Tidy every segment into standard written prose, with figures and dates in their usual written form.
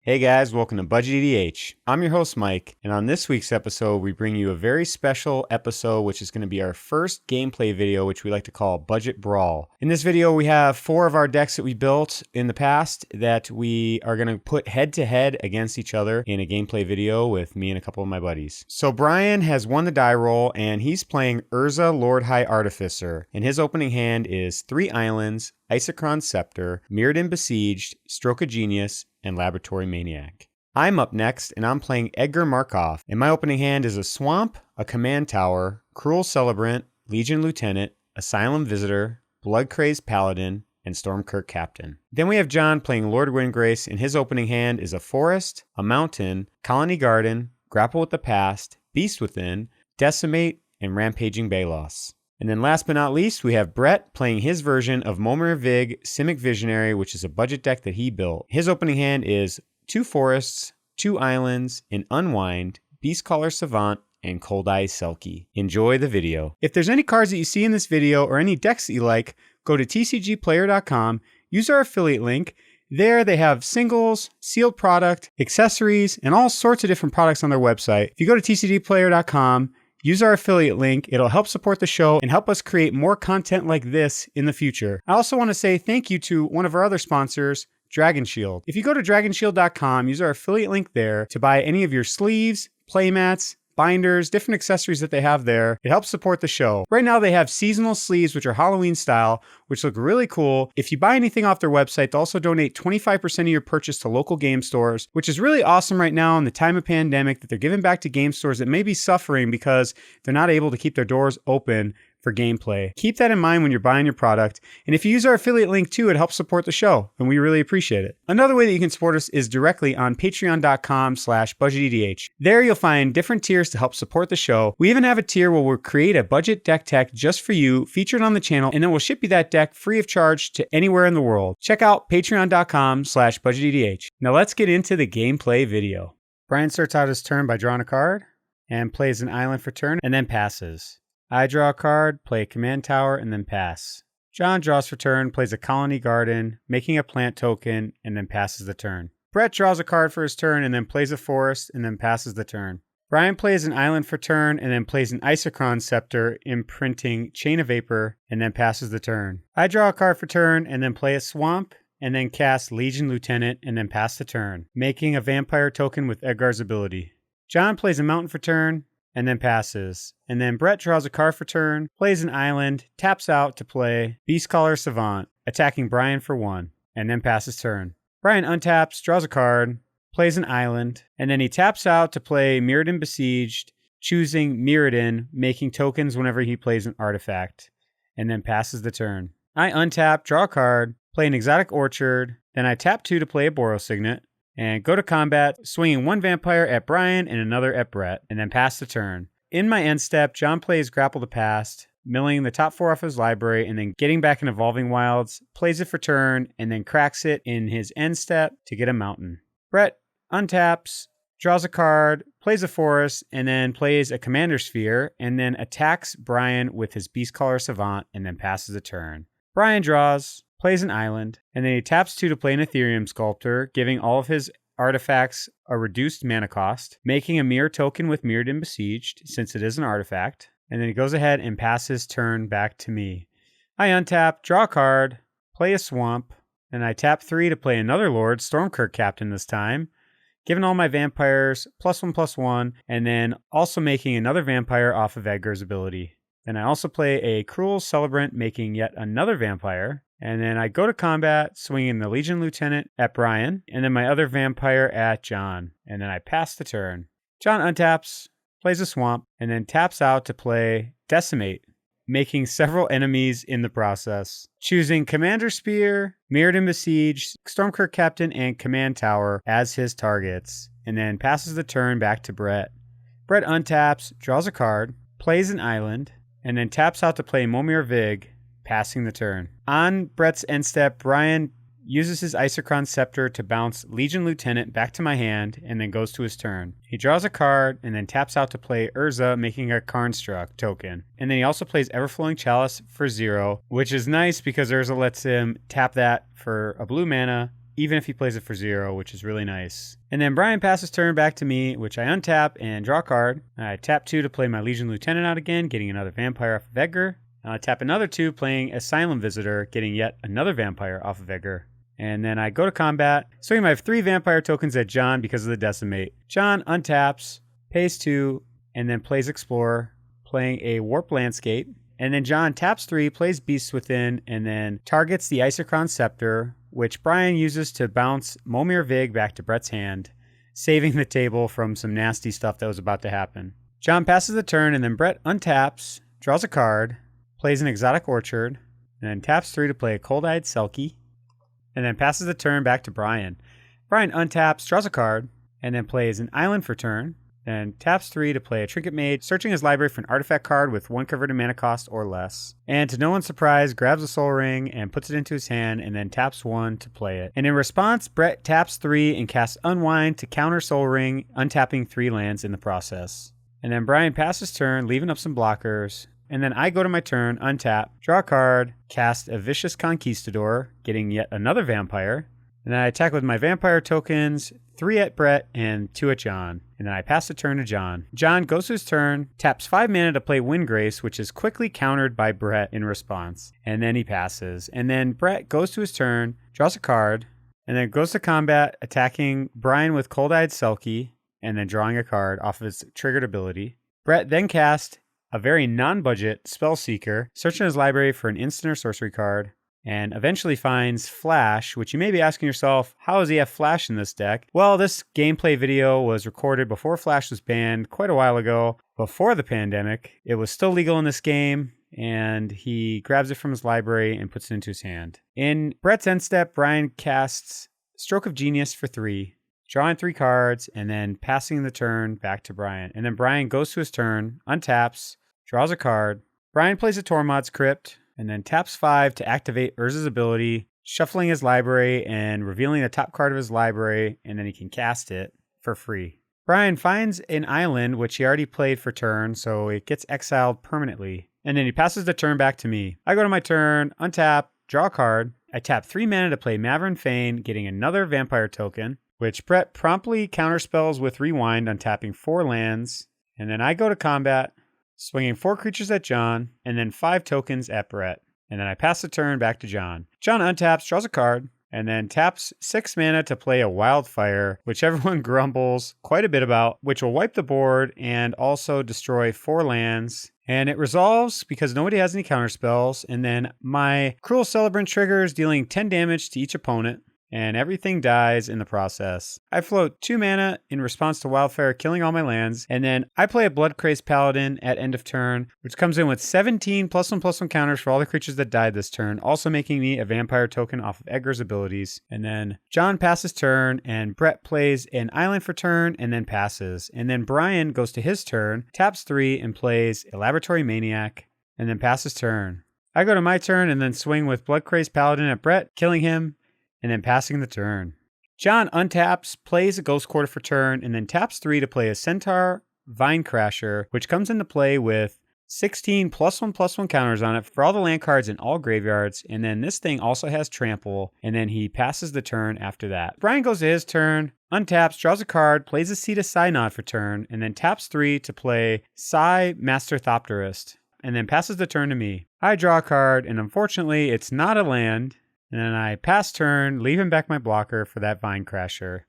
Hey guys, welcome to BudgetEDH. I'm your host Mike, and on this week's episode we bring you a very special episode which is going to be our first gameplay video, which we like to call Budget Brawl. In this video we have 4 of our decks that we built in the past that we are going to put head to head against each other in a gameplay video with me and a couple of my buddies. So Brian has won the die roll and he's playing Urza, Lord High Artificer, and his opening hand is 3 islands, Isochron Scepter, Mirrodin Besieged, Stroke of Genius, and Laboratory Maniac. I'm up next, and I'm playing Edgar Markov, and my opening hand is a Swamp, a Command Tower, Cruel Celebrant, Legion Lieutenant, Asylum Visitor, Blood-Crazed Paladin, and Stormkirk Captain. Then we have John playing Lord Windgrace, and his opening hand is a Forest, a Mountain, Colony Garden, Grapple with the Past, Beast Within, Decimate, and Rampaging Balos. And then last but not least, we have Brett playing his version of Momir Vig, Simic Visionary, which is a budget deck that he built. His opening hand is 2 Forests, 2 Islands, an Unwind, Beastcaller Savant, and Cold Eyes Selkie. Enjoy the video. If there's any cards that you see in this video or any decks that you like, go to tcgplayer.com, use our affiliate link. There they have singles, sealed product, accessories, and all sorts of different products on their website. If you go to tcgplayer.com, use our affiliate link. It'll help support the show and help us create more content like this in the future. I also want to say thank you to one of our other sponsors, Dragon Shield. If you go to dragonshield.com, use our affiliate link there to buy any of your sleeves, playmats, binders, different accessories that they have there. It helps support the show. Right now they have seasonal sleeves, which are Halloween style, which look really cool. If you buy anything off their website, they'll also donate 25% of your purchase to local game stores, which is really awesome right now in the time of pandemic, that they're giving back to game stores that may be suffering because they're not able to keep their doors open for gameplay. Keep that in mind when you're buying your product. And if you use our affiliate link too, it helps support the show, and we really appreciate it. Another way that you can support us is directly on patreon.com/budgetedh. There you'll find different tiers to help support the show. We even have a tier where we'll create a budget deck tech just for you, featured on the channel, and then we'll ship you that deck free of charge to anywhere in the world. Check out patreon.com/budgetedh. Now let's get into the gameplay video. Brian starts out his turn by drawing a card and plays an island for turn and then passes. I draw a card, play a command tower, and then pass. John draws for turn, plays a colony garden, making a plant token, and then passes the turn. Brett draws a card for his turn and then plays a forest and then passes the turn. Brian plays an island for turn and then plays an Isochron Scepter, imprinting Chain of Vapor, and then passes the turn. I draw a card for turn and then play a swamp and then cast Legion Lieutenant and then pass the turn, making a vampire token with Edgar's ability. John plays a mountain for turn and then passes. And then Brett draws a card for turn, plays an island, taps out to play Beastcaller Savant, attacking Brian for 1, and then passes turn. Brian untaps, draws a card, plays an island, and then he taps out to play Mirrodin Besieged, choosing Mirrodin, making tokens whenever he plays an artifact, and then passes the turn. I untap, draw a card, play an Exotic Orchard, then I tap 2 to play a Boros Signet, and go to combat, swinging 1 vampire at Brian and another at Brett, and then pass the turn. In my end step, John plays Grapple the Past, milling the top 4 off his library, and then getting back an Evolving Wilds, plays it for turn, and then cracks it in his end step to get a mountain. Brett untaps, draws a card, plays a forest, and then plays a Commander Sphere, and then attacks Brian with his Beastcaller Savant, and then passes the turn. Brian draws, plays an island, and then he taps 2 to play an Ethereum Sculptor, giving all of his artifacts a reduced mana cost, making a mirror token with Mirrodin Besieged, since it is an artifact, and then he goes ahead and passes turn back to me. I untap, draw a card, play a swamp, and I tap 3 to play another Lord, Stormkirk Captain this time, giving all my vampires +1/+1, and then also making another vampire off of Edgar's ability. Then I also play a Cruel Celebrant, making yet another vampire. And then I go to combat, swinging the Legion Lieutenant at Brian, and then my other vampire at John. And then I pass the turn. John untaps, plays a swamp, and then taps out to play Decimate, making several enemies in the process. Choosing Commander Spear, Mirrodin Besieged, Stormkirk Captain, and Command Tower as his targets. And then passes the turn back to Brett. Brett untaps, draws a card, plays an island, and then taps out to play Momir Vig, passing the turn. On Brett's end step, Brian uses his Isochron Scepter to bounce Legion Lieutenant back to my hand, and then goes to his turn. He draws a card, and then taps out to play Urza, making a Karnstruck token. And then he also plays Everflowing Chalice for 0, which is nice because Urza lets him tap that for a blue mana, even if he plays it for 0, which is really nice. And then Brian passes turn back to me, which I untap and draw a card. I tap 2 to play my Legion Lieutenant out again, getting another vampire off of Edgar. I tap another 2, playing Asylum Visitor, getting yet another vampire off of Edgar. And then I go to combat, swing my 3 vampire tokens at John because of the Decimate. John untaps, pays 2, and then plays Explorer, playing a Warp Landscape. And then John taps 3, plays Beasts Within, and then targets the Isochron Scepter, which Brian uses to bounce Momir Vig back to Brett's hand, saving the table from some nasty stuff that was about to happen. John passes the turn, and then Brett untaps, draws a card, plays an Exotic Orchard, and then taps 3 to play a Cold-Eyed Selkie, and then passes the turn back to Brian. Brian untaps, draws a card, and then plays an Island for turn, then taps 3 to play a Trinket Mage, searching his library for an artifact card with 1 converted mana cost or less. And to no one's surprise, grabs a Soul Ring and puts it into his hand, and then taps 1 to play it. And in response, Brett taps 3 and casts Unwind to counter Soul Ring, untapping 3 lands in the process. And then Brian passes turn, leaving up some blockers. And then I go to my turn, untap, draw a card, cast a Vicious Conquistador, getting yet another vampire. And then I attack with my vampire tokens, 3 at Brett and 2 at John. And then I pass the turn to John. John goes to his turn, taps 5 mana to play Windgrace, which is quickly countered by Brett in response. And then he passes. And then Brett goes to his turn, draws a card, and then goes to combat, attacking Brian with Cold-Eyed Selkie, and then drawing a card off of his triggered ability. Brett then casts a very non-budget Spellseeker, searching his library for an instant or sorcery card, and eventually finds Flash, which you may be asking yourself, how does he have Flash in this deck? Well, this gameplay video was recorded before Flash was banned quite a while ago, before the pandemic. It was still legal in this game, and he grabs it from his library and puts it into his hand. In Brett's end step, Brian casts Stroke of Genius for 3, drawing 3 cards, and then passing the turn back to Brian. And then Brian goes to his turn, untaps, draws a card. Brian plays a Tormod's Crypt, and then taps 5 to activate Urza's ability, shuffling his library and revealing the top card of his library, and then he can cast it for free. Brian finds an island, which he already played for turn, so it gets exiled permanently. And then he passes the turn back to me. I go to my turn, untap, draw a card. I tap 3 mana to play Maverin Fane, getting another vampire token, which Brett promptly counterspells with Rewind, untapping 4 lands. And then I go to combat, swinging 4 creatures at John, and then 5 tokens at Brett. And then I pass the turn back to John. John untaps, draws a card, and then taps 6 mana to play a Wildfire, which everyone grumbles quite a bit about, which will wipe the board and also destroy 4 lands. And it resolves because nobody has any counterspells, and then my Cruel Celebrant triggers, dealing 10 damage to each opponent. And everything dies in the process. I float 2 mana in response to Wildfire, killing all my lands, and then I play a Bloodcrazed Paladin at end of turn, which comes in with 17 +1/+1 counters for all the creatures that died this turn, also making me a vampire token off of Edgar's abilities. And then John passes turn, and Brett plays an island for turn, and then passes. And then Brian goes to his turn, taps 3, and plays a Laboratory Maniac, and then passes turn. I go to my turn, and then swing with Bloodcrazed Paladin at Brett, killing him, and then passing the turn. John untaps, plays a Ghost Quarter for turn, and then taps 3 to play a Centaur Vinecrasher, which comes into play with 16 +1/+1 counters on it for all the land cards in all graveyards, and then this thing also has Trample, and then he passes the turn after that. Brian goes to his turn, untaps, draws a card, plays a Seed of Synod for turn, and then taps 3 to play Psy Master Thopterist, and then passes the turn to me. I draw a card, and unfortunately, it's not a land. And then I pass turn, leaving back my blocker for that Vinecrasher.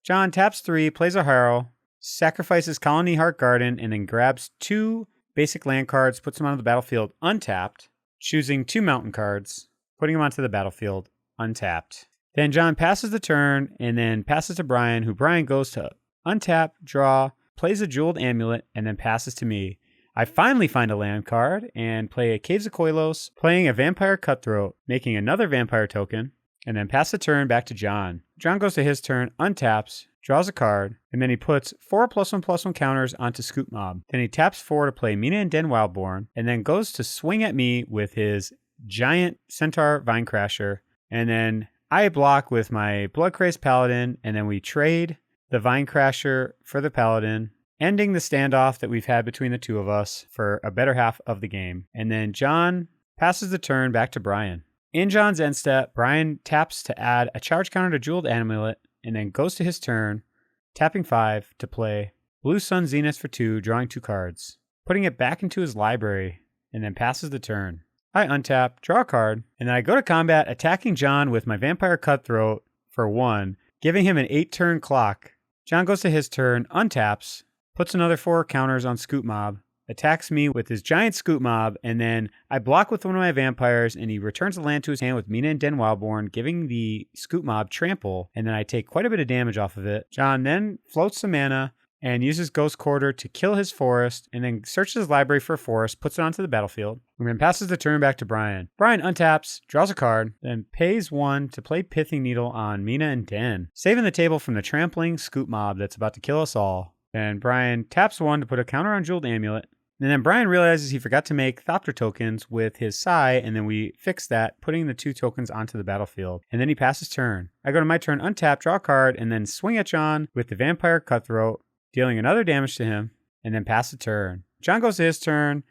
John taps 3, plays a Harrow, sacrifices Colony Heart Garden, and then grabs 2 basic land cards, puts them onto the battlefield untapped, choosing 2 mountain cards, putting them onto the battlefield untapped. Then John passes the turn, and then passes to Brian, who Brian goes to untap, draw, plays a Jeweled Amulet, and then passes to me. I finally find a land card and play a Caves of Koilos, playing a Vampire Cutthroat, making another vampire token, and then pass the turn back to John. John goes to his turn, untaps, draws a card, and then he puts 4 +1/+1 counters onto Scoop Mob. Then he taps 4 to play Mina and Den Wildborn, and then goes to swing at me with his giant Centaur Vinecrasher. And then I block with my Bloodcrazed Paladin, and then we trade the Vinecrasher for the Paladin, ending the standoff that we've had between the two of us for a better half of the game. And then John passes the turn back to Brian. In John's end step, Brian taps to add a charge counter to Jeweled Amulet, and then goes to his turn, tapping 5 to play Blue Sun Zenith for 2, drawing 2 cards, putting it back into his library, and then passes the turn. I untap, draw a card, and then I go to combat, attacking John with my Vampire Cutthroat for 1, giving him an 8-turn clock. John goes to his turn, untaps, puts another 4 counters on Scoop Mob, attacks me with his giant Scoop Mob, and then I block with one of my vampires, and he returns the land to his hand with Mina and Den Wildborn, giving the Scoop Mob trample, and then I take quite a bit of damage off of it. John then floats some mana and uses Ghost Quarter to kill his forest, and then searches his library for a forest, puts it onto the battlefield, and then passes the turn back to Brian. Brian untaps, draws a card, then pays 1 to play Pithing Needle on Mina and Den, saving the table from the trampling Scoop Mob that's about to kill us all. Then Brian taps 1 to put a counter on Jeweled Amulet, and then Brian realizes he forgot to make Thopter tokens with his Sai, and then we fix that, putting the 2 tokens onto the battlefield. And then he passes turn. I go to my turn, untap, draw a card, and then swing at John with the Vampire Cutthroat, dealing another damage to him, and then pass the turn. John goes to his turn,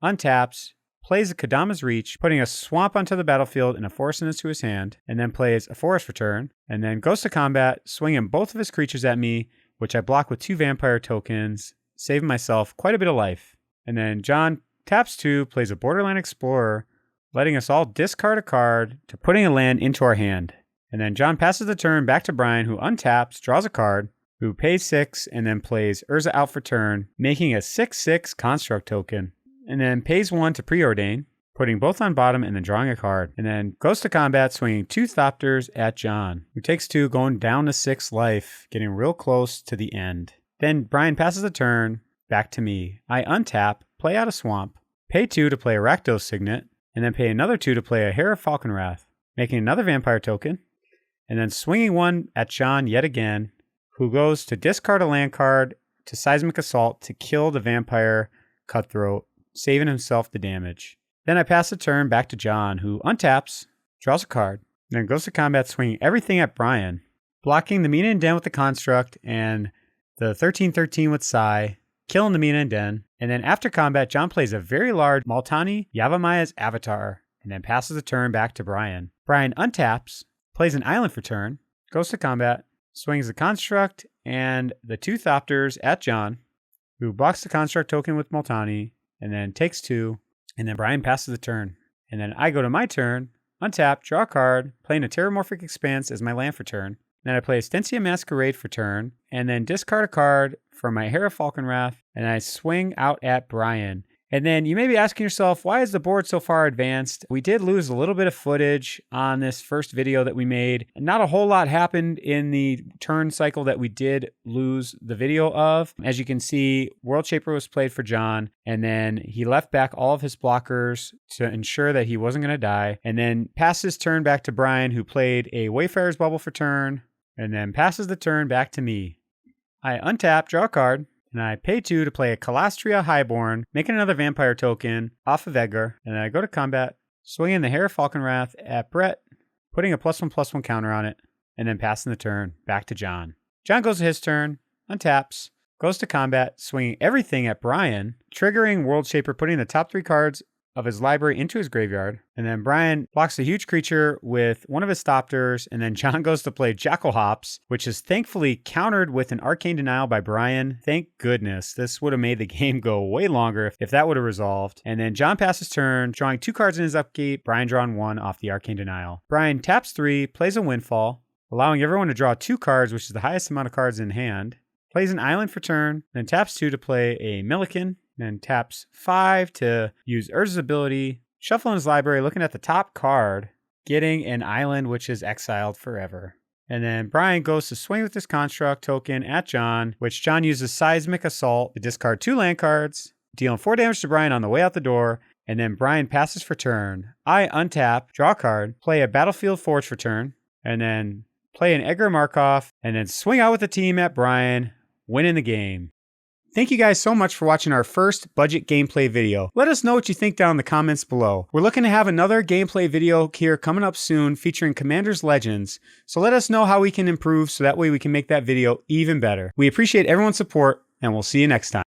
untaps, plays a Kadama's Reach, putting a swamp onto the battlefield and a forest into his hand, and then plays a forest for turn, and then goes to combat, swinging both of his creatures at me, which I block with 2 vampire tokens, saving myself quite a bit of life. And then John taps 2, plays a Borderland Explorer, letting us all discard a card to putting a land into our hand. And then John passes the turn back to Brian, who untaps, draws a card, who pays 6, and then plays Urza out for turn, making a 6/6 construct token, and then pays 1 to preordain, putting both on bottom and then drawing a card, and then goes to combat, swinging 2 Thopters at John, who takes 2, going down to 6 life, getting real close to the end. Then Brian passes the turn back to me. I untap, play out a swamp, pay 2 to play a Rakdos Signet, and then pay another 2 to play a Hair of Falconwrath, making another vampire token, and then swinging 1 at John yet again, who goes to discard a land card to Seismic Assault to kill the Vampire Cutthroat, saving himself the damage. Then I pass the turn back to John, who untaps, draws a card, then goes to combat, swinging everything at Brian, blocking the Mina and Den with the Construct and the 13/13 with Sai, killing the Mina and Den. And then after combat, John plays a very large Multani Yavamaya's Avatar, and then passes the turn back to Brian. Brian untaps, plays an island for turn, goes to combat, swings the Construct and the 2 Thopters at John, who blocks the Construct token with Multani, and then takes 2, and then Brian passes the turn. And then I go to my turn, untap, draw a card, playing a Terramorphic Expanse as my land for turn. Then I play Stensia Masquerade for turn, and then discard a card for my Hair of Falconwrath, and I swing out at Brian. And then you may be asking yourself, why is the board so far advanced? We did lose a little bit of footage on this first video that we made. Not a whole lot happened in the turn cycle that we did lose the video of. As you can see, World Shaper was played for John, and then he left back all of his blockers to ensure that he wasn't going to die, and then passed his turn back to Brian, who played a Wayfarer's Bubble for turn, and then passes the turn back to me. I untap, draw a card, and I pay 2 to play a Calastria Highborn, making another vampire token off of Edgar, and then I go to combat, swinging the Hair of Falconwrath at Brett, putting a +1/+1 counter on it, and then passing the turn back to John. John goes to his turn, untaps, goes to combat, swinging everything at Brian, triggering World Shaper, putting the top 3 cards of his library into his graveyard, and then Brian blocks a huge creature with one of his Thopters, and then John goes to play Jackal Hops, which is thankfully countered with an Arcane Denial by Brian. Thank goodness. This would have made the game go way longer if that would have resolved. And then John passes turn, drawing 2 cards in his upkeep, Brian drawing 1 off the Arcane Denial. Brian taps 3, plays a Windfall, allowing everyone to draw 2 cards, which is the highest amount of cards in hand, plays an island for turn, then taps 2 to play a Milliken, then taps 5 to use Urza's ability, shuffling his library, looking at the top card, getting an island which is exiled forever. And then Brian goes to swing with this Construct token at John, which John uses Seismic Assault to discard 2 land cards, dealing 4 damage to Brian on the way out the door, and then Brian passes for turn. I untap, draw a card, play a Battlefield Forge for turn, and then play an Edgar Markov, and then swing out with the team at Brian, winning the game. Thank you guys so much for watching our first budget gameplay video. Let us know what you think down in the comments below. We're looking to have another gameplay video here coming up soon featuring Commander's Legends, so let us know how we can improve so that way we can make that video even better. We appreciate everyone's support, and we'll see you next time.